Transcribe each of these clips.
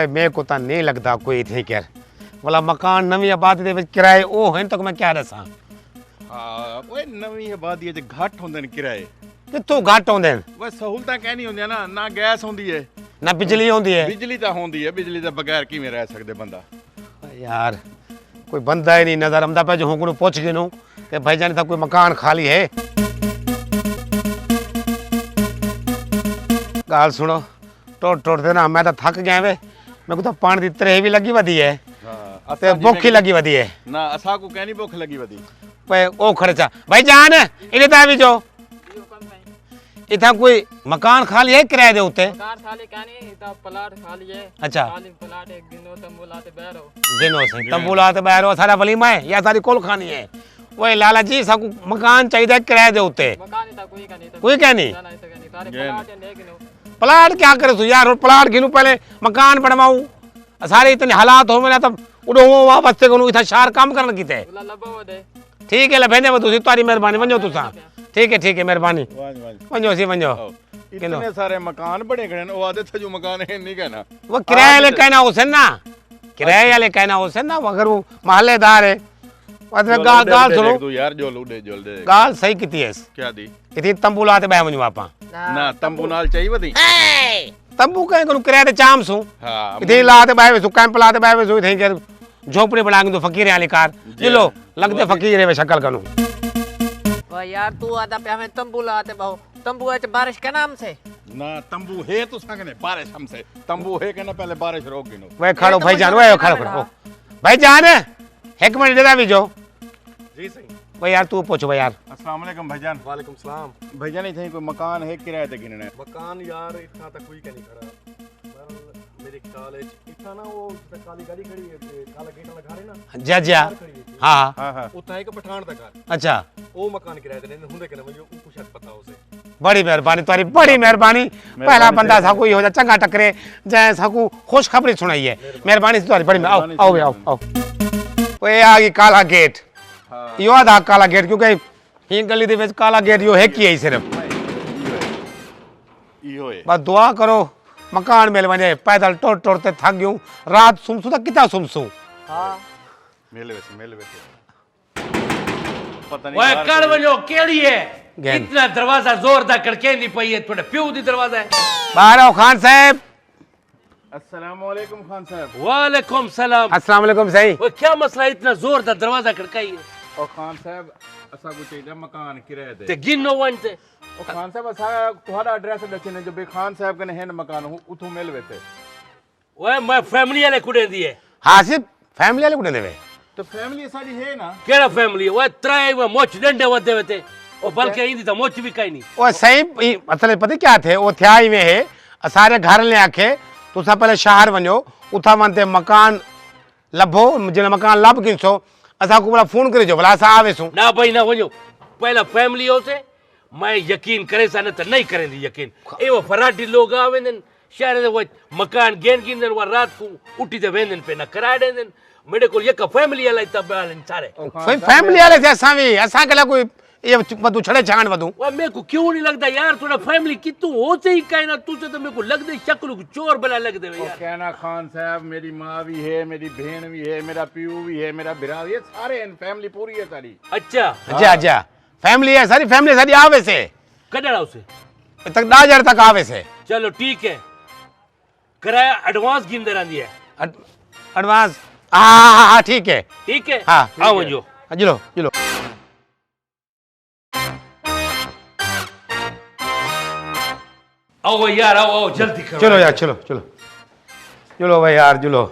ओए मैं को ता नहीं लगदा कोई थे कर वाला मकान नवी आबादी दे विच किराए ओ हैं तक मैं क्या दसा। हां ओए नवी आबादी च घट होंदे ने किराए कित्थों घट होंदे न ओए सहूलतां कहनी होंदियां ना गैस होंदी है ना बिजली होंदी है। बिजली तां होंदी है बिजली दे बगैर किवें रह सकदे बंदा। यार कोई बंदा ही नहीं नजर आंदा पे जो हूं को पूछ गिनूं कि भाईजान था कोई मकान खाली है। गाल सुनो टोट देना मैं तो थक गया वे मेरे को तो पानी दी त्रेह भी लगी वधी है ते भूख ही लगी वधी है ना असा को कहनी भूख लगी वधी पे ओ खर्चा भाईजान इने ता भी जो इथा कोई मकान खाली है किराए दे उते मकान खाली कहनी इता प्लाट खाली है। अच्छा खाली प्लाट एक दिनो तंबूलाते बैरो दिनों से तंबूलाते बैरो सारा वलीमा है या सारी कोल खानी है। ओए लाला जी सब मकान चाहिए किराए दे उते मकान इता कोई का नहीं कोई कहनी ना इता कहनी तारे प्लाट है लेकिन प्लाट क्या करे तू यार प्लाट गिनू पहले मकान बनवाऊं सारे इतने हालात हो मेरा तब उड़ो वहां बस्ते को इथा शार काम करन कीते उला लबो दे ठीक है लबेने वो तुसी तुम्हारी मेहरबानी वंजो तुसा ठीक है मेहरबानी वंजो सी वंजो इतने सारे मकान बने खड़े ओ आदे थे जो मकान है नहीं कहना वो किराए वाले कहना हुसैन ना किराए वाले कहना हुसैन ना अगर वो मोहल्लेदार है मतलब गाल सुनो तू यार जो लूडे जोल दे गाल सही कीती है क्या दी इतनी तंबू लाते बह वंजो आपा ना तंबू नाल चाहिए वदी तंबू कहीं करू किराए ते चाम सु हां इतनी लाते बह सु कैंप लाते बह सु इतनी कर झोपड़ी बना के तो फकीर वाली कार जिलो लगते फकीर है शक्ल कनु वाह यार तू आदा पे हमें तंबू लाते बहु तंबू है बारिश के नाम से ना तंबू है तो संगने बारिश हमसे तंबू है कहना पहले बारिश रोक गिनो वे खड़ो भाईजान वे खड़ो भाईजान एक मिनट दे भी जो जी सही भाई यार तू पूछो भाई यार अस्सलाम वालेकुम भाईजान वालेकुम सलाम। भाईजान इथे कोई मकान है किराए ते गिनने मकान यार इतना तक कोई का नहीं खड़ा मेरे ख्याल इतना ना वो काली गाड़ी खड़ी है काला गेट लगा रहे ना जा हाँ हां उतना एक पठान तक अच्छा वो मकान किराए ते नहीं हुंदे के मुझे कुछ शायद पता उसे बड़ी मेहरबानी तुम्हारी बड़ी मेहरबानी पहला बंदा सा कोई हो जा चंगा टकरे जै साकू खुश खबरी सुनाई है मेहरबानी से तुम्हारी बड़ी आओ आओ ओए आ गई काला गेट यो आधा काला गेट क्योंकि ही गली दे विच काला गेट यो है की है सिर्फ इहो है बस दुआ करो मकान मिल वने पैदल टोटते थक गयूं रात सुमसू तक कितना सुमसू हां मेले वैसे पता नहीं ओए कर वजो केड़ी है गेंद। इतना दरवाजा जोरदार खड़केंदी पई है थोड़े प्यू दी दरवाजा है। बाहर आओ खान साहब अस्सलाम वालेकुम खान साहब वालेकुम सलाम। अस्सलाम वालेकुम सही ओए क्या मसला इतना जोरदार दरवाजा खड़काई है और खान साहब असा को चाहिए मकान किराए ते दे गिनो वन ते और खान साहब असा तुम्हारा एड्रेस दसने जो बे खान साहब कने है मकान उठू मिल वेते ओए मैं फैमिली वाले कुड़े दी है हाँ सिर्फ फैमिली वाले कुछ देवे तो फैमिली साडी है ना केड़ा फैमिली ओए त्राए वो मोच डंडे वदे वेते ओ बल्कि इंदी तो मोच भी काई नहीं वो सही असल पता क्या थे वो थिया ही में है सारे घर ले आखे तो सब पहले शहर वनो उथा वनते मकान लभो जिन मकान लब गिनसो असा को बोला फोन करे जो भला सा आवे सु ना भाई ना वजो पहला फैमिली हो से मैं यकीन करे सा न तो नहीं करेंदी यकीन ए वो फराटी लोग आवेंदन शहर दे वो मकान गेन गिनदन वो रात को उठी दे वेंदन पे ना कराए देंदन मेरे को ये का फैमिली वाला तब सारे फैमिली वाले थे सावी असा के कोई ये बदू छड़े छाण बदू ओए मेरे को क्यों नहीं लगता यार थोड़ा फैमिली कितू होते ही कहीं ना तुझे तो मेरे को लग दे शक्ल को चोर बना लग दे यार कहना खान साहब मेरी माँ भी है मेरी बहन भी है मेरा प्यू भी है मेरा बिरा भी है सारे हैं फैमिली पूरी है सारी अच्छा अच्छा फैमिली है सारी फैमिली सारी आवे से कदड़ा उसे तक 10,000 तक आवे से चलो ठीक है किराया एडवांस गिन दे रही है एडवांस हाँ ठीक है ठीक है हाँ आओ जो जिलो जिलो आओ यार आओ जल्दी करो चलो यार चलो चलो चलो भाई यार चलो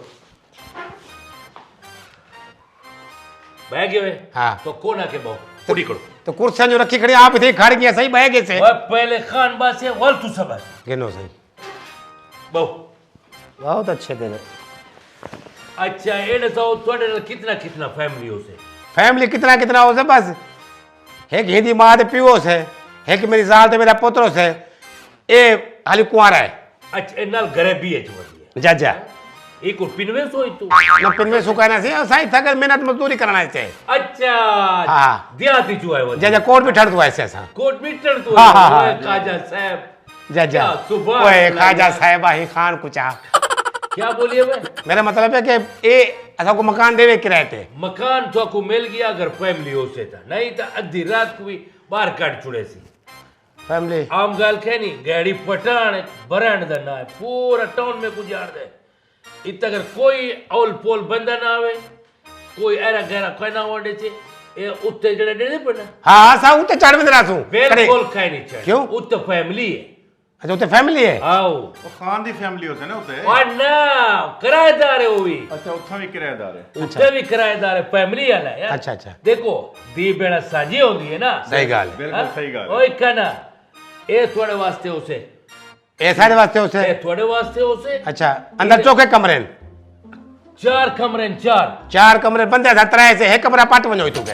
बैग है हाँ। तो कोना के बहु पूरी करो तो कुर्सियां जो रखी खड़ी आप इतनी खड़ गई सही बैगे से ओए पहले खान बात से वल तू सब है गिनो सही बहु बहुत अच्छे दिन अच्छा एडे तो तोड़े कितना कितना फैमिली हो से फैमिली कितना कितना हो से बस एक हिंदी माँ दे पियो से एक मेरी साल ते मेरा पुत्रो से ए हाली कुंवारा है अच्छा नाल घरे भी है जो जा जा एक को पिनवे सोई तू न पिनवे सुकाना से साई थकर मेहनत मजदूरी करना है अच्छा हाँ। दियाती जो है वो जा जा कोट भी ठड़ तू ऐसे ऐसा कोट मीटर तू हाँ, हाँ, है हाँ। ओए खाजा साहब जा जा क्या सुभान ओए अल्लाह। खाजा साहब ही खान कुचा क्या बोलिए भाई? मेरा मतलब है कि ए असा को मकान देवे किराए ते मकान तो को मिल गया अगर फैमिली हो से था, नहीं तो अद्धी रात को भी बाहर काट छुड़े सी। फैमिली आम गाल कहनी गैड़ी पटान बरांड दा ना है, पूरा टाउन में गुजार दे। इत अगर कोई औल पोल बंदा ना आवे, कोई एरा गहरा कोई ना ओडे छे, ए उत्ते जड़े देने पड़ना। हाँ सा उते चढ़ में रासू बिल्कुल खाई नहीं चाहिए। क्यों? उत्ते फैमिली है। अच्छा उते फैमिली है। आओ वो खान दी फैमिली होते ना उते। और ना किराएदार है वो भी, अच्छा उत्था भी किराएदार है। उत्ते भी किराएदार है, फैमिली वाला है यार। अच्छा अच्छा देखो दी बेड़ा साजी होंदी है ना। सही गाल है। बिल्कुल सही गल। ओए कहना ए थोड़े वास्ते उसे, ए सारे वास्ते उसे। ए थोड़े वास्ते उसे। अच्छा अंदर चौके कमरे न? 4 कमरे न 4। 4 कमरे बंदे सतरा से है कमरा पाट वनो तू के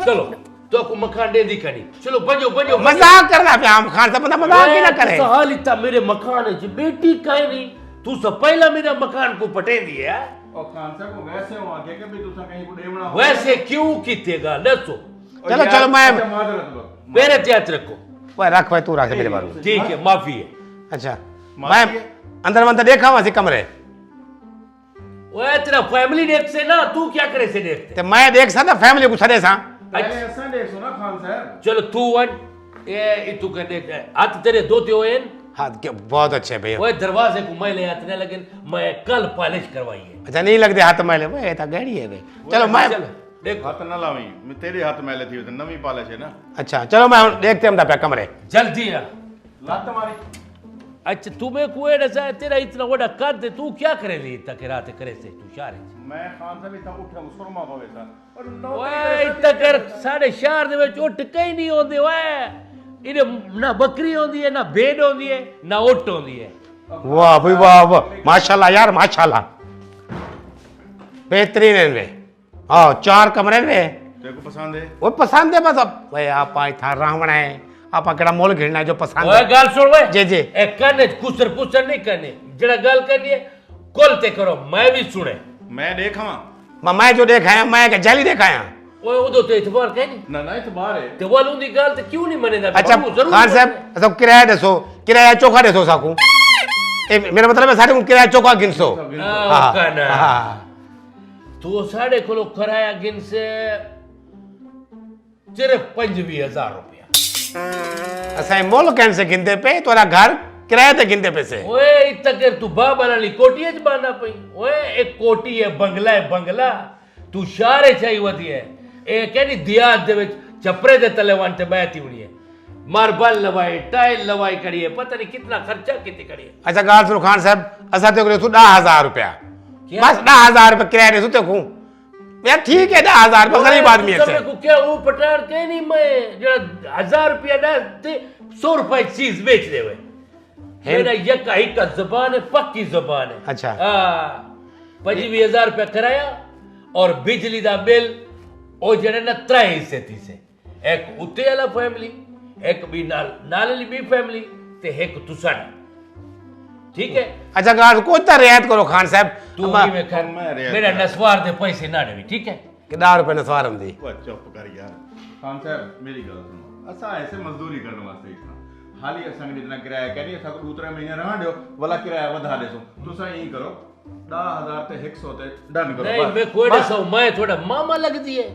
चलो तो को मकान दे दी कनी, चलो बजो बजो। मजाक करना पे हम खान सब बंदा मजाक ही ना करे। हाल इतना मेरे मकान है जी बेटी काहे नहीं, तू सब पहला मेरा मकान को पटे दिया। और खान साहब को वैसे हो आगे के भी तुसा कहीं को देवना हो। वैसे क्यों कीतेगा दसो। चलो चलो मैं मेरे त्यात रखो। वो रख भाई तू रख मेरे बारे में। ठीक है माफी है। अच्छा माफी मैं है? अंदर मंदर देखा वहां से कमरे ओए तेरा फैमिली देख से ना, तू क्या करे से देखते। ते मैं देख सकता फैमिली को सदे सा। पहले ऐसा देखो ना खान साहब। चलो तू वन ए तू कर दे हाथ तेरे धोते हुए हैं। हाँ बहुत अच्छे भैया। ओए दरवाजे को मैले हाथ ने लेकिन मैं कल पॉलिश करवाई है। अच्छा नहीं लगते हाथ मैले वो ये तो गाड़ी है भाई। चलो मैं चलो देखो हाथ ना लावी, मैं तेरे हाथ मैले थी तो नवी पाले छे ना। अच्छा चलो मैं देखते हम पे कमरे। जल्दी आ। लात मारी। अच्छा तुम्हें कुएं रसा है, तेरा इतना बड़ा कद है, तू क्या करे ली तक रात करे से तू शारे। मैं खान साहब इतना उठा सुरमा पवे था और ओए इतना कर 4:30 दे विच उठ कहीं नहीं होंदे। ओए इने ना बकरी होंदी है, ना भेड़ होंदी है, ना ऊंट होंदी है। वाह भाई वाह वाह माशाल्लाह यार माशाल्लाह बेहतरीन है वे। हाँ 4 कमरे वे तेरे को पसंद है? वो पसंद है बस अब भाई आप आई था रावण है आप अकेला मोल घिरना है जो पसंद ओए है। गाल सुन वे। जी जी ए कने कुसर पुसर नहीं करने, जड़ा गाल करनी है कोलते करो, मैं भी सुने। मैं देखावा मैं जो देखा है मैं क्या जाली देखा है। ओए उदो तो इतबार कहनी ना ना तो बाहर है। ते वालू दी गाल ते क्यों नहीं मनेदा। अच्छा बाबू, जरूर खान साहब मने। अच्छा किराया दसो किराया चोखा दसो साकू मेरा मतलब है साढ़े को किराया चोखा गिनसो। हाँ, कना। हाँ तो साढ़े को किराया गिन से सिर्फ 25,000 रुपया। असाई मोल कैन से गिनते पे तोरा घर किराए ते गिनते पैसे। ओए इतना कर तू बाबा नाली कोठी है बांधा पई। ओए एक कोठी है बंगला तू शारे चाहिए वती है ए कहनी दियात दे विच छपरे दे तले वांटे बैठी हुई है, मार्बल लवाई टाइल लवाई करी है, पता नहीं कितना खर्चा कितनी करी है। अच्छा गाल सुनो खान साहब असा ते को 10,000 रुपया क्या? बस 10,000 रुपया किराया दे सुते को यार ठीक है 10,000 रुपया गरीब आदमी है को क्या वो पटार के नहीं मैं जरा 1000 रुपया दे 100 रुपए चीज बेच दे वे। मेरा यका ही का जुबान है, पक्की जुबान है। अच्छा। हाँ 25,000 रुपया कराया और बिजली दा बिल ओ जने ना 3 हिस्से थी से, एक उते वाला फैमिली, एक भी नाली भी फैमिली ते एक तुसाड़ा। ठीक है अच्छा गाल को तो रियायत करो खान साहब तू अम्मा, ही में कर मैं रियायत मेरा करूं। नस्वार दे पैसे ना देवी। ठीक है कि 10 रुपए ने सवारम दी। वो चुप कर यार। खान साहब मेरी गल सुनो, असा ऐसे मजदूरी करने वास्ते इतना हाली असंग जितना किराया कहनी असा को 2-3 महीने रहन दियो वाला किराया वधा देसो। तुसा यही करो 10,000 ते 100 ते डन करो। नहीं बस। मैं कोई बस। सो मैं थोड़ा मामा लगदी है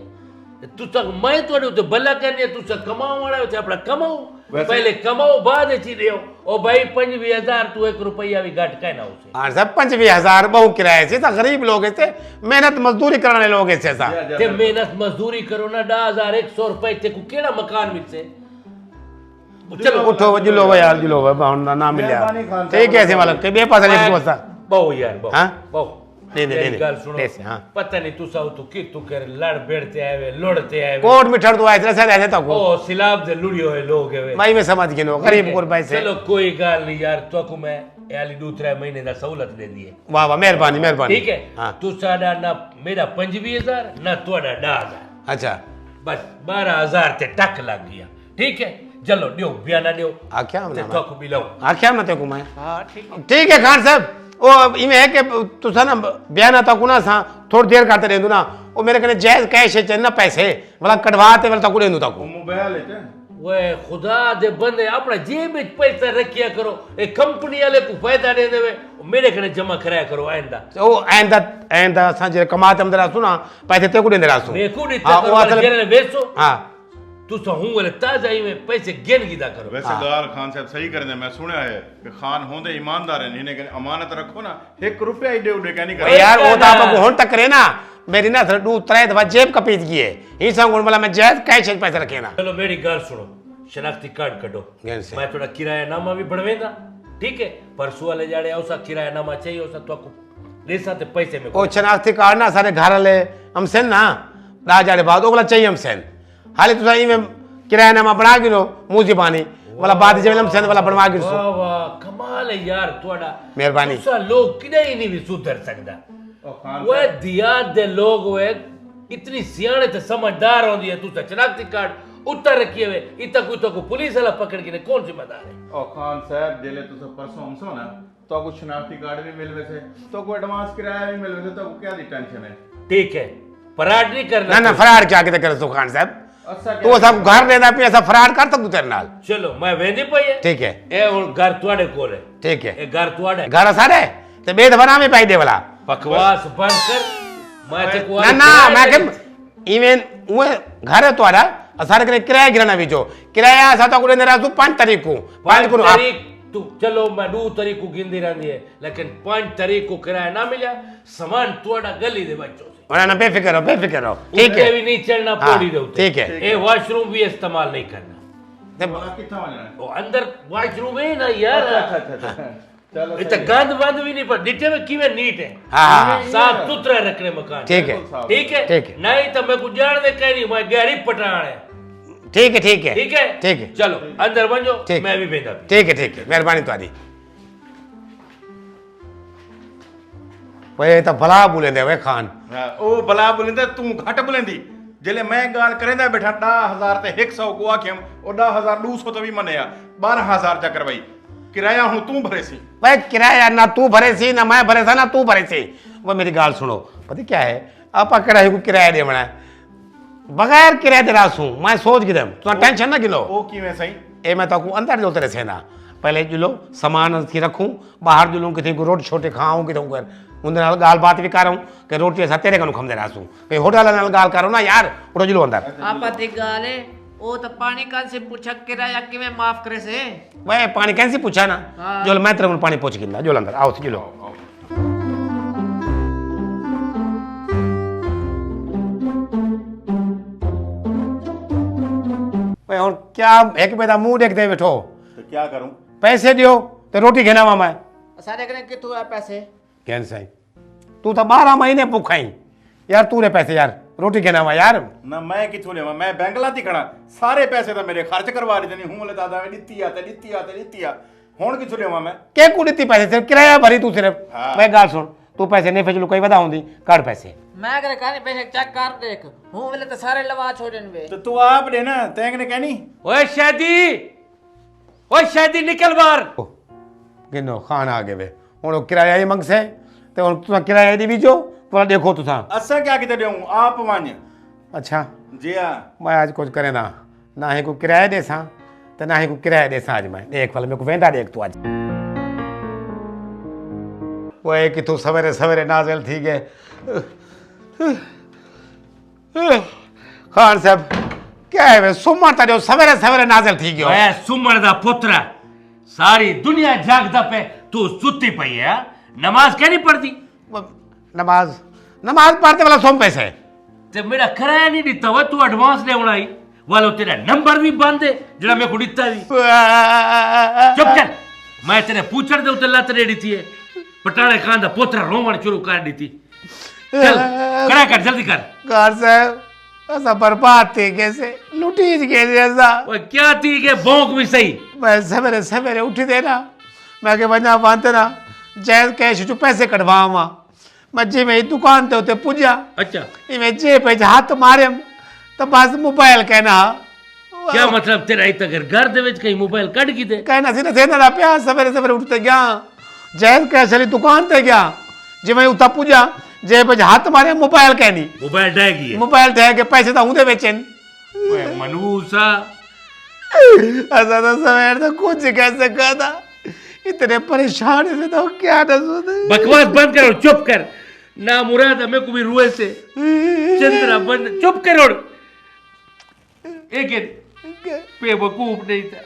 तू तक मैं थोड़े तो भला करने तू सब कमाओ वाला है अपना कमाओ वैसे- पहले कमाओ बाद ची देओ। ओ भाई 25,000 तू 1 रुपया भी घट कहना उसे। खान साहब 25,000 बहु किराए से गरीब लोग ऐसे मेहनत मजदूरी करने लोग ऐसे ऐसा ते मेहनत मजदूरी करो ना 10,100 रुपए ते को केड़ा मकान मिल से। चलो उठो जुलो भाई यार जुलो भाई ना मिलिया मेहरबानी खान साहब। ठीक है ऐसे मतलब के बे पास नहीं पहुंचता बहु यार बहु हाँ? बहु नहीं, नहीं, मेरी नहीं, गल सुनो ऐसे, हाँ। पता नहीं तू साउ तू की तू कर लड़ बेड़ते आवे लोड़ते आवे कोट मिठर तो ऐसे ऐसे ऐसे तो को ओ सिलाब दे लुड़ियो है लोग है भाई मैं समझ गिनो गरीब को भाई से चलो कोई गाल नहीं यार तो को मैं याली 2-3 महीने दा सहूलत दे दी है। वाह वाह मेहरबानी मेहरबानी ठीक है हाँ तू साडा ना मेरा 25,000 ना तोड़ा 10,000 अच्छा बस 12,000 ते टक लग गया। ठीक है चलो दियो बयाना दियो आख्या ते हमने तो को मिलो। आख्या हमने ते को मैं हां ठीक है ठीक है खान साहब ओ इमे है कि तुसा ना बयान आता कुना सा थोड़ी देर करते रहंदू ना ओ मेरे कने जायज कैश है ना पैसे मतलब कटवाते वाला तक देंदू तक वो मोबाइल है ते वे खुदा दे बंदे अपना जेब में पैसा रखिया करो ए कंपनी वाले को फायदा दे देवे मेरे कने जमा कराया करो आइंदा ओ आइंदा असां जे कमाते हम दरासू ना पैसे ते को देंदे रासू मैं को नहीं हाँ, तक वो असल- जेने बेचो हां तू तो हूं वाले ताजा ही में पैसे गिन गिदा करो वैसे गाल खान साहब सही करते मैं सुनया है कि खान होंदे ईमानदार है इन्हें कहने अमानत रखो ना 1 रुपया ही दे क्या नहीं ओ कर यार वो तो आपको होन तक करे ना मेरी ना थोड़ा 2-3 दफा जेब कपीत की है ही संग बोला मैं जायज कैश पैसे रखे ना चलो मेरी गल सुनो शनाख्ती कार्ड कढो गैन से। मैं थोड़ा किरायानामा भी बढ़वेंदा ठीक है परसों वाले जाड़े औसा किरायानामा चाहिए औसा तो आपको लेसा ते पैसे में ओ शनाख्ती कार्ड ना सारे घर वाले हम सेन ना दा जाड़े बाद ओगला चाहिए हम सेन हाले तुसा ई में किरायानामा बना गिनो मुंह जबानी वाला बाद जब हम सेन वाला बनवा गिनो वाह वाह कमाल है यार थोड़ा मेहरबानी। तुसा लोग किने ही नहीं भी सुधर सकदा खान वो दियात दे लोग वे इतनी सियाने ते समझदार होंदी है तुसा शनाख्ती कार्ड उत्तर रखिए वे इतना कोई तो को पुलिस वाला पकड़ के ने कौन जिम्मेदार है और खान साहब जेले तो परसों हमसो ना तो कुछ शनाख्ती कार्ड भी मिल वैसे तो को एडवांस किराया भी मिल वैसे तो क्या दी टेंशन है ठीक है फराड नहीं करना ना ना फरार क्या के करे सुखान साहब अच्छा तू सब घर लेदा पे ऐसा फरार कर तक तेरे नाल चलो मैं वेंदी पई है ठीक है ए हुन घर तुआडे कोल है ठीक है ए घर तुआडे घर सारे ते बेद बना में पाई दे वाला बकवास बंद कर मैं ते को ना ना मैं के इवन वो घर है तुम्हारा सारे के किराया गिराना भी जो किराया ऐसा तो कुड़े नेरा तू 5 तारीख को 5 को आप तारीख तू चलो मैं 2 तारीख को गिनदी रहंदी है लेकिन 5 तारीख को किराया ना मिला सामान तुआडा गली दे बच्चों से ना बेफिक्र हो ठीक उठे है भी नहीं चढ़ना हाँ, पौड़ी दे उते ठीक है। ए वॉशरूम भी इस्तेमाल नहीं करना ते कितना हो जाना वो अंदर वॉशरूम है ना यार अच्छा चलो इतना गंद बंद भी नहीं पर नीचे में किवे नीट है हाँ, हाँ, साफ सुथरा रखने मकान ठीक है ठीक है ठीक है। नहीं तो मैं कुछ जान दे कह नहीं मैं गहरी पठान है ठीक है ठीक है ठीक है ठीक है चलो अंदर बन जाओ ठीक। मैं भी भेजा ठीक है मेहरबानी तुम्हारी वे तो भला बोले दे वे खान हाँ, ओ भला बोलेंदा तू घट बोलेंदी जेले मैं गाल करेंदा बैठा 10,000 ते 100 को आखियम ओ 10,200 तो भी मनेया 12,000 जा करवाई किराया हूं तू भरे सी भाई किराया ना तू भरे सी ना मैं भरे सा ना तू भरे सी वो मेरी गाल सुनो पता क्या है आप किराए को किराया दे बना बगैर किराए दे रासू मैं सोच गिरम तू टेंशन ना गिलो ओ किवें सही ए मैं तो अंदर जो तेरे से ना पहले जुलो सामान की रखूं बाहर जुलूं किसी को रोटी छोटे खाऊं किसी को उनके नाल गाल बात भी करूं कि रोटी ऐसा तेरे कनु खमदे रासू कहीं होटल नाल गाल करो ना यार उठो जुलो अंदर आपा दी गाल है ओ तो पानी कान से पूछा किराया किवें माफ करे से वह पानी कैसे पूछा ना हाँ। जो मैं तेरे को पानी पूछ गिंदा जो अंदर आओ जुलो भाई और क्या एक बेटा मुंह देखते बैठो तो क्या करूं पैसे दियो तो रोटी घेना वा मैं सारे कने कितु है पैसे कैन सही तू तो 12 महीने भूखाई यार तू रे पैसे यार रोटी घेना वा यार ना मैं किथों लेवा मैं बैंगला ती खड़ा सारे पैसे तो मेरे खर्च करवा रही नहीं हूं ले दादा दित्ती आ हुन किथों लेवा मैं के को दित्ती पैसे सिर्फ किराया भरी तू सिर्फ हाँ। मैं गाल सुन तू पैसे नहीं भेजलू कई बता होंदी काट पैसे मैं करे काने पैसे चेक कर देख हूं बोले तो सारे लवा छोड़न वे तो तू आप दे ना तैंग ने कहनी ओए शादी निकल बाहर गिनो खान आ गए वे हुन किराया ही मंग से ते हुन तू किराया दी बीजो पूरा देखो तू असा क्या किते देऊं आप वण अच्छा जी हां मैं आज कुछ करे ना ही को किराया दे सा ते ना ही को किराया दे सा आज मैं देख वाले मेरे को वेंदा देख तू आज वो है कि तू सवेरे सवेरे नाज़िल थी गए खान साहब क्या है वे सुमर ताजो सवेरे सवेरे नाज़िल थी गयो ओए सुमर दा पुत्र सारी दुनिया जागदा पे तू सुती पई है नमाज क्या नहीं पढ़ती नमाज पढ़ते वाला सोम पैसे ते मेरा किराया नहीं दिता हुआ तू एडवांस दे बनाई वालो तेरा नंबर भी बंद है जरा मेरे को दिता दी चुप कर मैं तेरे पूछड़ दे उते लत रेडी थी पटाणे खान दा पोतरा रोवण शुरू कर दी थी चल करा कर जल्दी कर खान साहब ऐसा बर्बाद थे कैसे लुटी कैसे ऐसा ओए क्या थी के भौंक भी सही मैं सवेरे सवेरे उठी देना मैं के वना बांधते ना जैस कैश जो पैसे कटवावा मैं जी में दुकान ते उते पुजा अच्छा इमें जे पे हाथ मारे तो बस मोबाइल कहना क्या मतलब तेरा इत अगर घर दे विच कहीं मोबाइल कट की दे कहना सी थे ना प्या सवेरे सवेरे उठते गया जैस कैश वाली दुकान ते गया जे मैं उता पुजा जे पे हाथ मारे मोबाइल कहनी मोबाइल डह गई है मोबाइल थे के पैसे तो हुंदे बेचन ओए मनूसा ऐसा तो सवेर तो कुछ कह सका था, इतने परेशान से तो क्या न सुने। बकवास बंद करो, चुप कर। ना मुराद हमें को भी रुए से चंद्रा बंद, चुप करो। एक बेवकूफ नहीं था,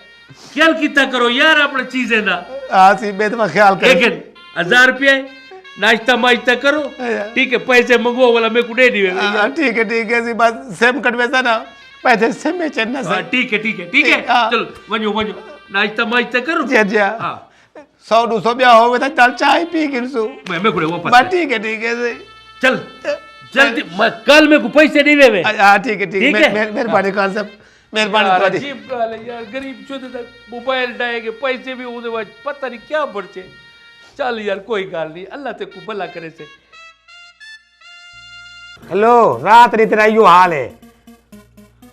ख्याल कितना करो यार अपने चीजें ना। आसी बेद में ख्याल कर। लेकिन 1000 रुपये नाश्ता माश्ता करो, ठीक है, पैसे मंगवाओ वाला मेरे को दे दिए। ठीक है सी बात सेम कटवेसा ना पैसे सेम में चलना सर। ठीक है चलो वञो नाश्ता माश्ता करो। जी हाँ 100-200 ब्याह हो गए चल चाय पी गिरसू। मैं को वापस बस ठीक है से चल जल्दी, मैं कल मेरे को पैसे नहीं देवे। हाँ ठीक है मेहरबानी खान साहब, मेहरबानी यार तुम्हारी। अजीब गाल है यार, गरीब चौधरी तक मोबाइल डाएंगे, पैसे भी उन्हें बाद पता नहीं क्या बढ़चे। चल यार कोई गाल नहीं, अल्लाह ते को भला करे से। हेलो रात री तेरा यो हाल है।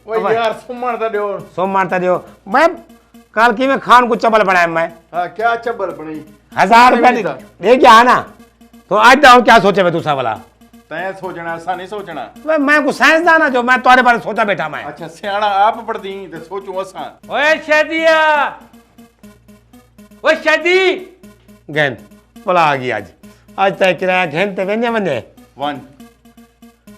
ओए यार सुमण ता दियो। सोमवार था जो मैं कल की में खान को चबल बनाया मैं हां क्या चब्बर बनी 1000 रुपया दे के आना। तो आज दाओ क्या सोचे मैं दूसरा वाला तय सोचना ऐसा नहीं सोचना। मैं को साइंसदान है जो मैं तुम्हारे बारे में सोचा बैठा मैं। अच्छा सियाना आप पढ़दी ते सोचू असा। ओए शादिया, ओए शादी गैन बोला आ गई आज तय किराया घेन ते वेने वने वन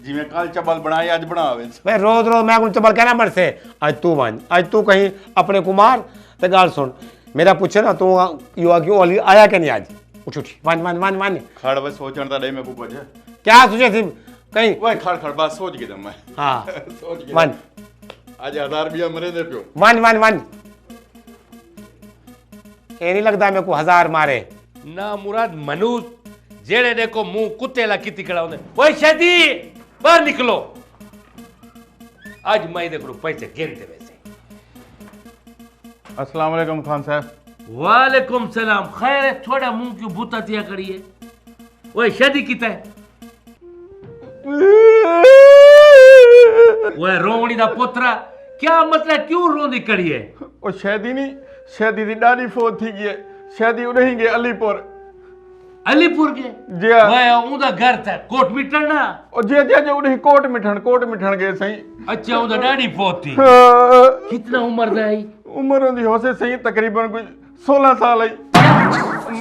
जिਵੇਂ कल चबल बनाए आज बनावे। भाई रोज मैं को चबल कहना मर से आज तू वन, आज तू कहीं अपने कुमार ते गाल सुन मेरा पूछे ना तू युवा क्यों आया कि नहीं आज। उठ वन वन वन वन खड़ बस सोचण ता दे मैं को पूछ क्या सोचे थी कहीं। ओए खड़ खड़ बस सोच के मैं हाँ सोच के वन आज 1000 रुपया मरे दे पियो। वन वन वन ये नहीं लगता मेरे को 1000 मारे ना मुराद मनुष्य जेड़े देखो मुंह कुत्ते ला किती खड़ा होने। ओए शादी बाहर निकलो, आज मैं देखो पैसे गिनते वैसे। अस्सलाम वालेकुम खान साहब। वालेकुम सलाम, खैर है, थोड़ा मुंह क्यों भूता तिया करिए। ओए शादी किता है? ओए रोवणी दा पोतरा क्या मसला, क्यों रोंदी कड़ी है? ओ शादी नहीं, शादी दी डाडी फोत थी गई। शादी उड़ही गए अलीपुर। अलीपुर के जी हाँ। मैं उदा घर था कोट मिटन ना। ओ जी जी उड़ही कोट मिठण गए सही। अच्छा उदा डाडी फोत थी। हाँ, कितना उम्र दा है? उम्र होंदी होसे सही तकरीबन कोई 16 साल आई।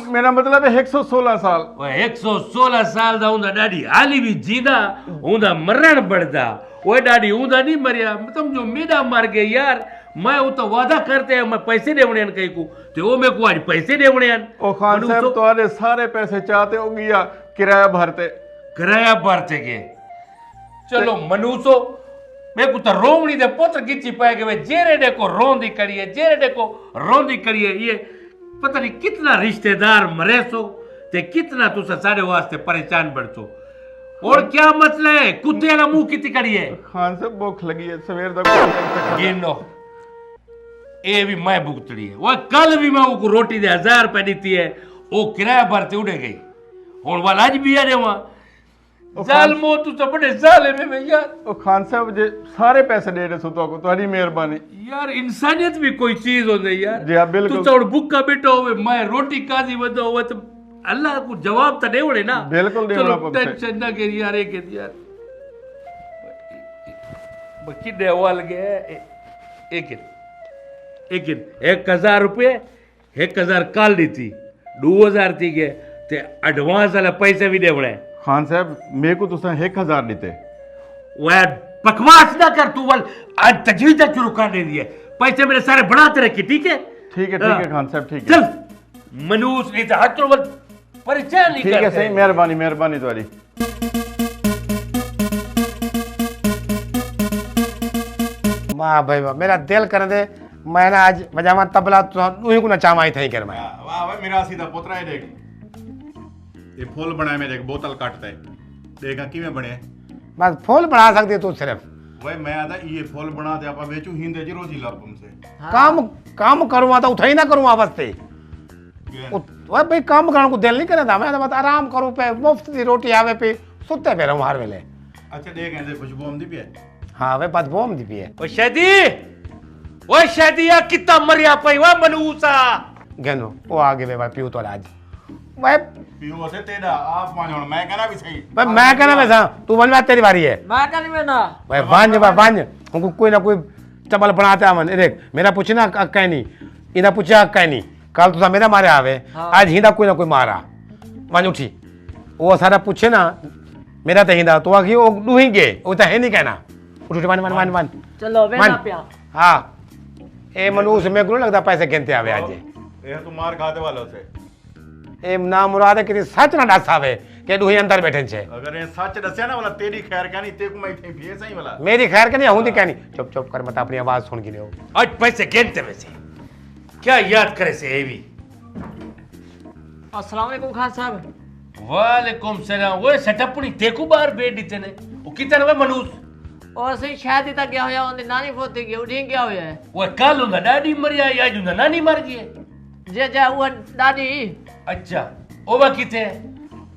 मेरा मतलब है 116 साल। ओए 116 साल दा उदा डाडी हाली भी जीदा उदा मरण पड़दा। ओए डाडी उदा नहीं मरिया, समझो मेरा मर गए यार। मैं वो तो वादा करते हैं मैं पैसे देवणे अन कहीं को ते वो मैं को आज पैसे देवणे अन। ओ खान साहब तुम्हारे सारे पैसे चाहते हो गया किराया भरते के। चलो मनुसो मैं को तो रोवणी दे पुत्र गिची पाए गए जेरे देखो रोंदी करिए ये पता नहीं कितना रिश्तेदार मरे सो ते कितना तुसा सारे वास्ते परेशान बढ़सो। और क्या मसला है? कुत्ते वाला मुंह कितनी करिए। खान साहब भूख लगी है सवेर दा गिनो ये भी मैं भुगतड़ी है। वो कल भी मैं वो रोटी दे 1000 रुपए दी है, वो किराया भरते उड़े गई। और वाला आज भी यार वहां जाल मो तू तो बड़े जाले में यार। ओ खान साहब जे सारे पैसे दे रहे सो तो को तुम्हारी मेहरबानी यार। इंसानियत भी कोई चीज होती है यार। जी हाँ बिल्कुल। तू तो भूखा बैठा होवे मैं रोटी काजी वदो होवे तो अल्लाह को जवाब तो देवड़े ना। बिल्कुल देवड़ा पड़ता है। टेंशन ना कर यार एक यार बकी देवाल गए एक 1000 रुपये 1000 काल दी थी 2000 थी गए ते एडवांस वाला पैसे भी देवड़े। खान साहब मेरे को तुसा 1000 देते। वह बकवास ना कर तू वाल आज तजवीज शुरू कर दे दिए। पैसे मेरे सारे बढ़ाते रखे ठीक है खान साहब ठीक है। चल मनुष्य नहीं था हाथ वाल परेशान नहीं ठीक है करते। सही मेहरबानी तुम्हारी। वाह भाई वाह मेरा दिल कर दे मैं ना आज बजामा तबला तू को नचामा ही थई कर मैं। वाह वाह मेरा सीधा पोतरा है देख ये फूल बनाए में देख बोतल काटता है देखा किवें बने। बस फूल बना सकती तू सिर्फ भाई मैं आदा ये फूल बना दे आपा बेचू हिंदे जी रोजी लाभ तुमसे। काम करूँगा तो उठाई ना करूँगा बस्ते वह भाई काम करने को दिल नहीं करे था। मैं तो बस आराम करूँ पे मुफ्त की रोटी आवे पे सुते पे रहूँ हर वेले। अच्छा देख ऐसे खुशबू आमदी भी है। हाँ वे बदबू आमदी भी है। वो शादी कितना मरिया पई वा मनूसा गनो वो आगे वे भाई पियो तो आज भाई पियो से तेरा आप मान मैं कहना भी सही। भाई मैं कहना मैं तू बन बात तेरी बारी है। मैं कहनी में ना भाई बांझ उनको कोई ना कोई चपल बनाते आवन देख मेरा पूछना कहीं नहीं इना पूछा कहीं नहीं कल तुसा मेरा मारे आवे आज हिंदा कोई ना कोई मारा वन उठी वो सारा पूछे ना मेरा तो हिंदा तो आखी वो डूहेंगे वो तो है नहीं कहना उठ उठ वन वन वन वन चलो वेना पिया हाँ ए मनूस मेरे को नहीं लगता पैसे गिनते आवे आज ये तू मार खाते वालों से ए ना मुराद है कि सच ना दस आवे के डूही अंदर बैठे छे अगर ये सच दसिया ना वाला तेरी खैर कहनी ते को मैं थे भी सही वाला मेरी खैर के नहीं हूं कहनी चुप चुप कर मत अपनी आवाज सुन गिने हो आज पैसे गिनते वैसे क्या याद करे से ये भी अस्सलाम वालेकुम खान साहब वालेकुम सलाम वो सेटअप नहीं तेको बाहर बैठ दिते ने वो कितना वे मनूस और सही शादी तक गया होया उनकी नानी फोती गई उठी गया होया है वो कल हुंदा डैडी मर गया या जुंदा नानी मर गई जे जा वो दादी अच्छा ओ वा किथे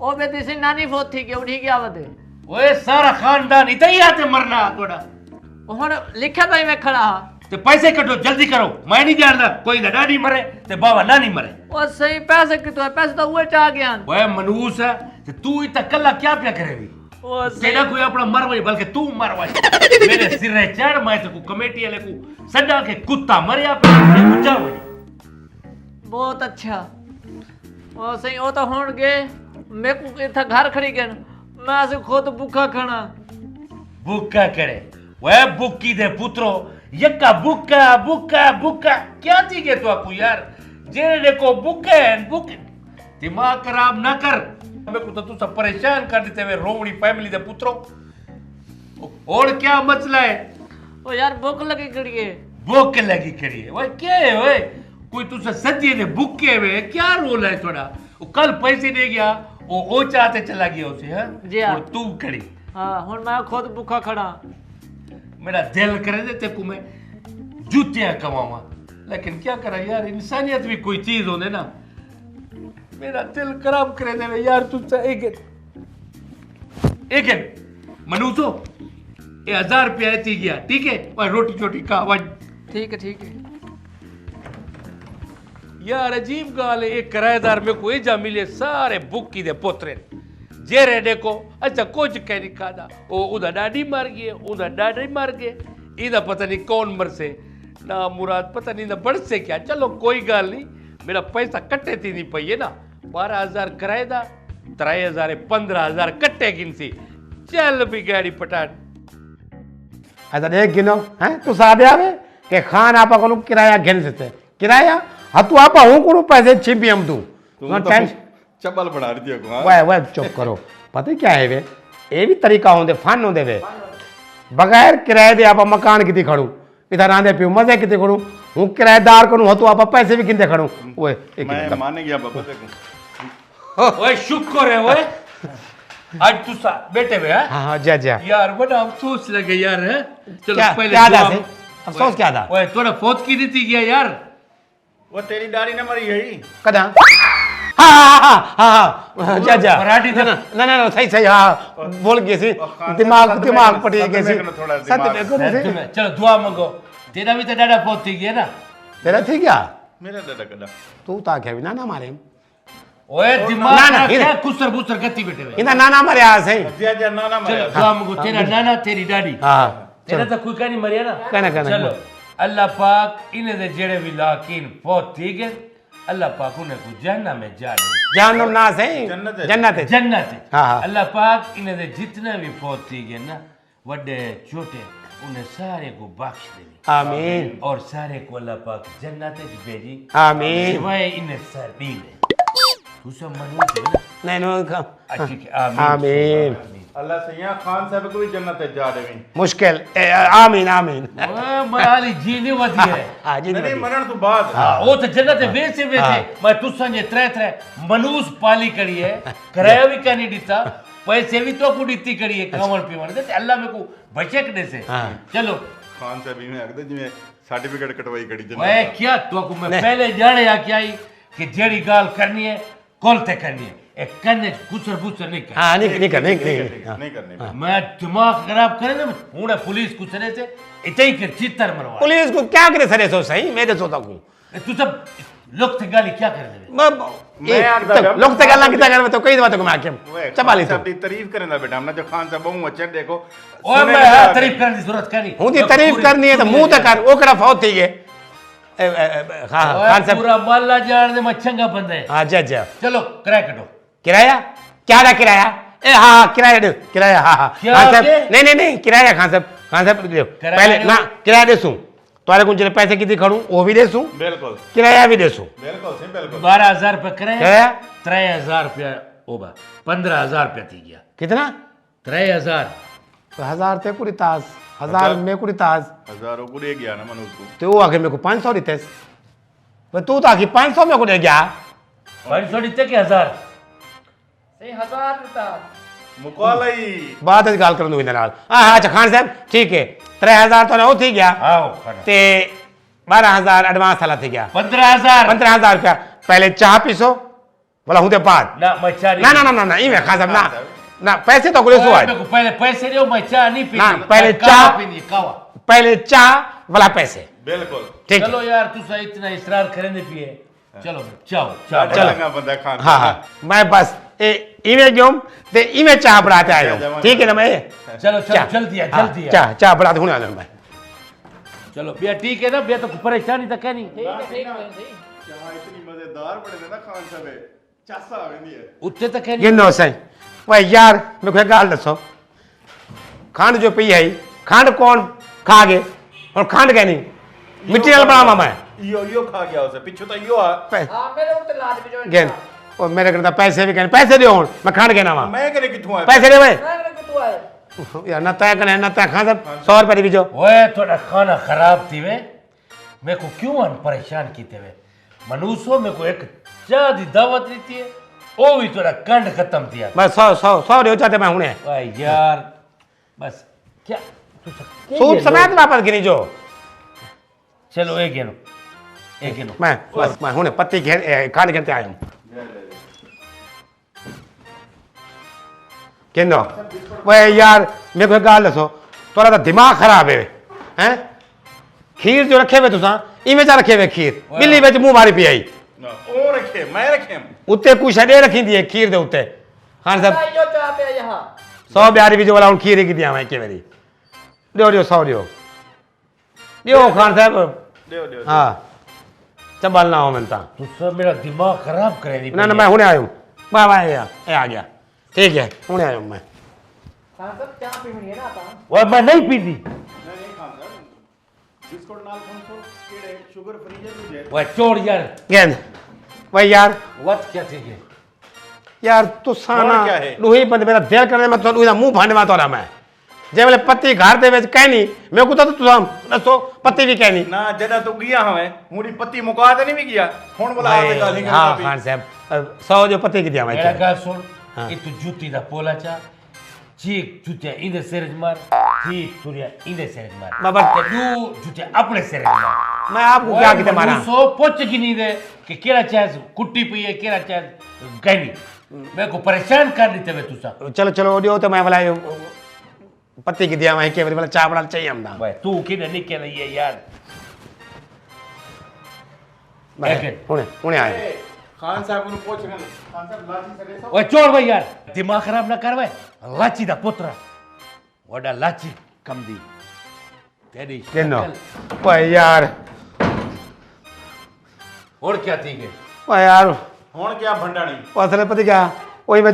ओ बेटी से नानी फोती गई उठी गया वदे ओए सारा खानदान इतना ही आते मरना थोड़ा हुन लिखा भाई मैं खड़ा हा ते पैसे कटो जल्दी करो मैं नहीं जानता कोई ना डैडी मरे ते बाबा नानी मरे ओ सही पैसे कितो है पैसे तो वो चा गया ओए मनूस है ते तू इतना कल्ला क्या क्या करेगी ओ तेरा कोई अपना मरवाई बल्कि तू मरवाई मेरे सिर रे चढ़ मैं से को कमेटी वाले को सदा के कुत्ता मरिया पे बुझा हुई बहुत अच्छा ओ सही ओ तो हुन गए मैं को इथा घर खड़ी गन मैं से खुद भूखा खाना बुक्का करे वह बुक्की दे पुत्रो यक्का बुक्का बुक्का बुक्का क्या थी के तो आपको यार जेरे देखो बुक्के बुक दिमाग खराब ना कर मेरे को तो तू सब परेशान कर देते हुए रोवड़ी फैमिली दे पुत्रो और क्या मसला है ओ यार भूख लगी खड़ी है भूख लगी खड़ी है वह क्या है वह कोई तुझसे सच्ची ने बुक्के हुए क्या रोल है थोड़ा वो कल पैसे दे गया वो चाहते चला गया उसे हाँ जी हाँ। और तू खड़ी हां हुन मैं खुद भूखा खड़ा मेरा दिल करे देते को मैं जूतियां कमावा लेकिन क्या करा यार इंसानियत भी कोई चीज होने ना मेरा दिल खराब करे दे यार तुझसे एक मनूसो ये 1000 रुपया थी गया ठीक है और रोटी छोटी खा वन ठीक है यार अजीब गाल है एक किराएदार में कोई जा मिले सारे बुक्की दे पोतरे जेरे देखो अच्छा कुछ कह नहीं खादा ओ उदा डाडी मर गए उदा डाडी मर गए इधर पता नहीं कौन मर से ना मुराद पता नहीं ना बढ़ से क्या चलो कोई गाल नहीं मेरा पैसा कट्टे थी नहीं पई है ना 12,000 किराएदार 3,000 15,000 कट्टे गिन सी चल भी गाड़ी पटाट ऐसा देख गिनो हैं तू सादे आवे के खान आपा को किराया गिन सकते किराया हाँ तू आपा हूँ को पैसे छिपी हम तू चप्पल बढ़ा रही थी वह चुप करो पता क्या है वे ये भी तरीका होंदे फन होंदे वे बगैर किराए दे आप मकान कितनी खड़ू इधर आंदे पियो मजे कितने खड़ू हूँ किराएदार को हो तो आप पैसे भी कितने खड़ू ओए मैं माने गया बाबा देखो ओए शुक्र है ओए आज तू बैठे हुए हैं हाँ हाँ जा जा यार बड़ा अफसोस लगे यार है चलो क्या पहले क्या था दुआ- से अफसोस क्या था ओए थोड़ा फोत की दी गया यार वो तेरी दाढ़ी न मरी है कदा हाँ हाँ हाँ हाँ जा जा पराठी ना ना ना सही सही हाँ बोल गए सी दिमाग पटी गए सी सत्य देखो ना सी चलो दुआ मांगो तेरा भी तो डाडा फोत थी गया ना तेरा थी क्या मेरा दादा कदा तू ता क्या भी ना मारे ओए ना, दिमाग ना, क्या कुसर बुसर गति बैठे हुए इना नाना मारे आ सही दिया जा ना ना चलो दुआ मांगो तेरा नाना तेरी डाडी हाँ तेरा तो कोई का नहीं मरिया ना कहना चलो अल्लाह पाक इन्हें दे जेड़े भी लाकिन फोत थी गए अल्लाह पाक उन्हें को जन्नत में जा रहे जानम ना सही जन्नत है। जन्नत है जन्नत है हाँ, हाँ। अल्लाह पाक इन्हें दे जितने भी फौत थी गए ना बड़े छोटे उन्हें सारे को बख्श दे आमीन और सारे को अल्लाह पाक जन्नत में भेजी आमीन सिवाय इन्हें सर दी तू सब मनूस है ना नहीं नो अच्छी के आमीन अल्लाह सैया खान साहब को भी जन्नत है जा रहे हैं मुश्किल आमीन आमीन ओए मराली जीने वती है हाँ जी नहीं मरण तो बाद वो तो जन्नत है वैसे वैसे मैं तू संजे त्रे मनूस पाली करी है किराया भी का नहीं दिता पैसे भी तो को दिती करी है खावन पीवन दे अल्लाह में को बचे कने से हाँ। चलो खान साहब में आखदे जिवें सर्टिफिकेट कटवाई कड़ी ओए क्या तो को मैं पहले जाने या क्या ही कि जेड़ी गाल करनी है कोलते करनी है एक कन्ने गुसर गुसर नहीं कर हाँ नहीं कर नहीं नहीं करने मैं दिमाग खराब करे ना हूं पुलिस गुसरे से इतने ही कर चित्तर मरवा पुलिस को क्या करे सरे सो सही मेरे सोता हूँ तू सब लोग थे गाली क्या कर देवे मैं आखदा पिया, लोग ते गल्लां किता कर तो कई दफा तो मैं आख्या चबाली तो साहब दी तारीफ करने दा बेटा हमने जो खान साहब बहु अच्छे देखो ओए सुने मैं नहीं हाँ आ तारीफ करने की जरूरत क्या नहीं हूं दी तारीफ करनी है तो मुंह ते कर ओ केड़ा फौत थी गए हां खान साहब पूरा मोहल्ला जान दे मैं चंगा बंदा है हां जा जा चलो किराया कटो किराया क्या दा किराया ए हाँ किराया दे किराया हाँ हाँ क्या खान साहब के? नहीं नहीं किराया खान साहब दे किराया पहले दो। ना किराया देसूं तुम्हारे कुछ पैसे कितने खड़ू वो भी देसूं बिल्कुल किराया भी देसूं बिल्कुल सही बिल्कुल 12,000 रुपया किराया किराया 3,000 रुपया ओबा 15,000 रुपया थी गया कितना 3,000 तो 1000 ते कुड़ी ताज 1000 में कुड़ी ताज हजारों को दे गया ना मनु को तो वो आके मेरे को 500 देते भाई तू तो आके 500 में को दे गया 500 दिते के 1000 सही 1000 रुपया मुकालाई बात है गाल करन दो नाल हां हां अच्छा खान साहब ठीक है 3000 तो ना हो थी गया आओ खड़ा ते 12000 एडवांस वाला थी गया 15,000 15000 रुपया पहले चाह पीसो बोला हूं दे बाद ना मैं चाह नहीं ना ना ना ना इमे खान साहब ना ना पैसे तो गुले सो मेरे को पहले पैसे दो मैं चाह नहीं पीती ना, पहले कावा चाह- पीनी कावा पहले चाह वाला पैसे बिल्कुल ठीक चलो यार तू सही इतना इसरार करेंगे पिए चलो चाओ चाओ चलो चंगा बंदा खान हाँ हाँ मैं बस इमे गयो ते इमे चाह बढ़ाते आयो ठीक है ना मैं चलो चलो चाह जल्दी है हाँ, जल्दी है चाह चाह बढ़ाते हूं आ मैं चलो भैया ठीक है ना भैया तो परेशानी तो कहनी ठीक है सही चाह इतनी मजेदार बने ना खान साहब चासा आवेंदी है उत्ते तो कहनी गिनो सही भाई यार मेरे को एक गाल दसो खंड जो पी है खंड कौन खा गए और खंड कहनी मिट्टी नाल बनावा मैं यो खा गया उसे पिछू तो यो आ हां मेरे ऊपर लाज भी जो गेन और मेरे कहता पैसे भी कहने पैसे दो हुन मैं खंड कहना वा मैं करे किथों आया पैसे दे भाई मैं तू आए यार ना तय कहने ना तय खा सब 100 रुपए भी जो ओए थोड़ा खाना खराब थी वे मेरे को क्यों अन परेशान कीते वे मनुष्य मेरे को एक चाह दी दावत रहती है वो भी थोड़ा कंड खत्म दिया बस 100 दे चाहते मैं हुने भाई यार बस क्या सूद समेत वापस गिनी जो चलो एक गिनो मैं बस मैं हुने पत्ती खाने कहते आया हूं केंदो वे यार मेरे को एक गाल दसो तोरा तो दिमाग खराब है हैं खीर जो रखे हुए तुसा इमे चा रखे हुए खीर बिल्ली बेच मुंह मारी पी आई ओ रखे मैं रखे उत्ते कुछ अड़े रखी दी है खीर दे उत्ते खान साहब यो चाह पे यहां 100 ब्यारी भी जो वाला खीर की दिया मैं के मेरी दियो 100 दियो खान साहब दे हाँ चंबल ना हो मनता तू सब मेरा दिमाग खराब करे नहीं ना ना मैं हुने आया हूँ वाह वाह ये आ गया ठीक है हुने आया हूँ मैं हां सब चाह पीनी है ना आता वो मैं नहीं पीती नहीं खान साहब बिस्कुट नाल कौन सो केड़े शुगर फ्री है तुझे वो छोड़ यार गेंद भाई यार वत क्या थी के यार तू साना और क्या है? लुही बंद मेरा दिल करने में तो लुही मुंह भांडे में तो रहा मैं जे वाले पत्ती घर दे विच कहनी मेरे को तो तू दसो पत्ती भी कहनी ना जदा तू गया हमें मुड़ी पत्ती मुका ते नहीं भी गया हुन बोला आते गाली हाँ करना खान साहब 100 जो पत्ती की दिया मैं मेरा गाल सुन हाँ। ये तू जूती दा पोला चा चीक जूते इंदे सिरज मार चीक तुरिया इंदे सिरज मार बाबा ते दू जूते अपने सिरज मार मैं आपको क्या कहते मारा सो पोच की नहीं दे कि केरा चाहे कुट्टी पी है केरा चाहे कहनी मेरे को परेशान कर दी तबे तुसा चलो चलो दियो तो मैं वाला पत्ती की दिया मैं के वाला चाय बना चाहिए हम दा भाई तू किने नहीं कह रही है यार हुने हुने आए खान साहब को पूछ गन खान साहब लाठी से रेसो ओए छोड़ भाई यार दिमाग खराब ना कर भाई लाची दा पुत्र वडा लाची कम दी तेरी केनो भाई यार और क्या थी के भाई यार हुन क्या भंडाणी असल पता क्या वही मैं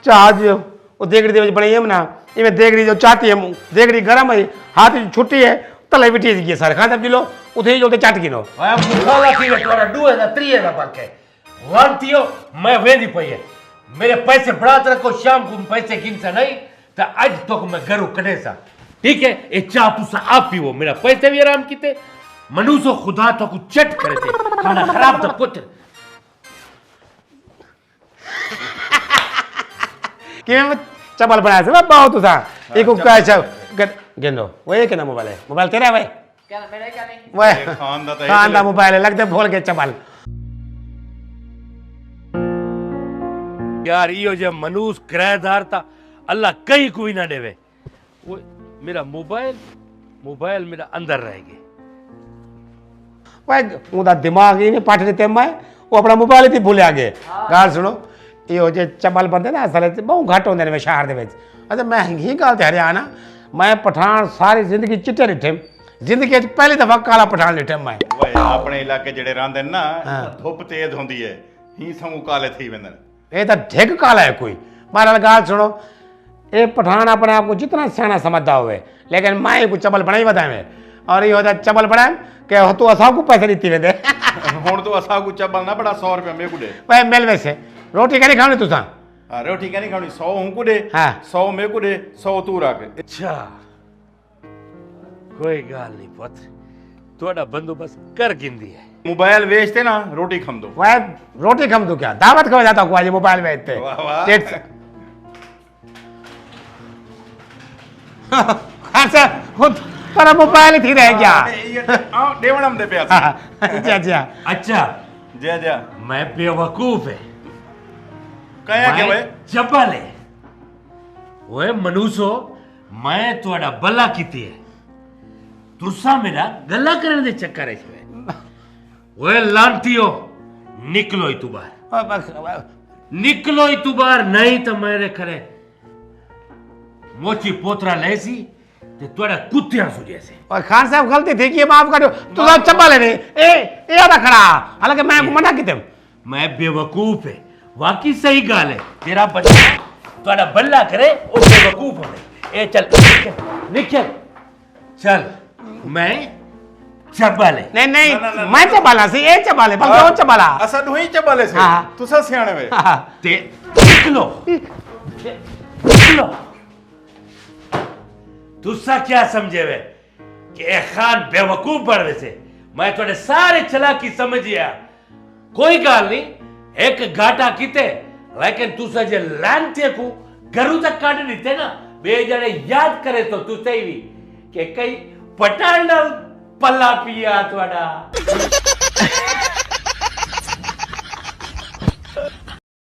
चाह जो वो देगड़ी दे बनी है ना इमें देगड़ी जो चाहती है देगड़ी गरम है हाथ की छुट्टी है तले बिठी गई सारे खान साहब जी लो उठे जो चट गिनो ओए मुखाला थी के तोरा डुए दा त्रिए दा बाके वांतियो मैं वेंदी पई है मेरे पैसे बढ़ात रखो शाम को पैसे गिनसा नहीं तो आज तो मैं घरों कढे सा ठीक है ये चाह तुसा आप पीवो मेरा पैसे भी आराम कीते मनुष्य खुदा तो को चट करे थे खाना खराब तो पुत्र कि मैं चपल बनाया से बहुत तुसा एक का गेंदो वो एक ना मोबाइल तेरा है भाई क्या मेरा क्या नहीं वो खान दा खान दा मोबाइल है लगते भूल के चपल यार यो जब मनुष्य किराएदार था अल्लाह कहीं कोई ना देवे वो मेरा मोबाइल मेरा अंदर रह गए भाई उदा दिमाग ही नहीं पट देते मैं वो अपना मोबाइल ही भूल गए गाल सुनो यो जे चबल बंदे ना असल बहुत घट होंगे ने शहर दे अच्छा मैं ही गल ते हरियाणा मैं पठान सारी जिंदगी चिट्टे डिठे जिंदगी पहली दफा काला पठान डिठे मैं ਓਏ ਆਪਣੇ ਇਲਾਕੇ ਜਿਹੜੇ ਰਹਿੰਦੇ ਨੇ ਨਾ ਧੁੱਪ ਤੇਜ਼ ਹੁੰਦੀ ਹੈ ਹੀ ਸਮੂ ਕਾਲੇ ਥੀ ਵੰਦਨ ये तो ढिग काला है कोई मारा गाल सुनो ये पठान अपने आप को जितना सियाना समझता हुए लेकिन मैं को चबल बनाई बताए और ये होता चबल बनाए कि तू असा को पैसे देती वेंदे ਹੁਣ ਤੂੰ ਅਸਾ ਕੋ ਚੱਬਲ ਨਾ ਬੜਾ 100 ਰੁਪਏ ਮੇ ਕੋ ਦੇ भाई मेल वैसे रोटी कहीं खानी तुसा रोटी क्या नहीं खानी 100 हूं को दे हाँ। 100 मेरे को दे 100 तू रख अच्छा कोई गाल नहीं पुत थोड़ा बंदोबस्त कर गिंदी है मोबाइल बेचते ना रोटी खम दो वह रोटी खम दो क्या दावत खवा जाता हूँ आज मोबाइल बेचते वाह, वाह। पेट से अच्छा पर मोबाइल थी रह गया आ देवणम दे पे अच्छा अच्छा अच्छा जा जा मैं बेवकूफ है कया के वे जबल है ओए मनुष्यो मैं थोड़ा भला कीती है तुसा मेरा गला करने दे चक्कर है ओए लांटियो निकलो ही तू बाहर निकलो ही तू बाहर नहीं तो मेरे खरे मोची पोतरा लेसी ते तोड़ा कुत्तियां सुजे से और खान साहब गलती थी कि ये माफ करो तू तो चप्पा ले ए ये आधा खड़ा हालांकि मैं मना की तुम मैं बेवकूफ है वाकई सही गाल है तेरा बच्चा तोड़ा बल्ला करे और बेवकूफ होने ए चल निकल चल मैं चबल है नहीं नहीं मैं चबाला से ये चबाले बल्कि वो चबाला असा दुही चबले से हाँ। तुसा सियाणे वे ते निकलो निकलो तुसा क्या समझे वे कि ए खान बेवकूफ बड़वे से मैं थोड़े सारे चलाकी समझ गया कोई गाल नहीं एक घाटा कीते लेकिन तुसा जे लांते को घरू तक काट दीते ना वे जने याद करे तो तू सही भी कि कई पटाण पल्ला पिया थोड़ा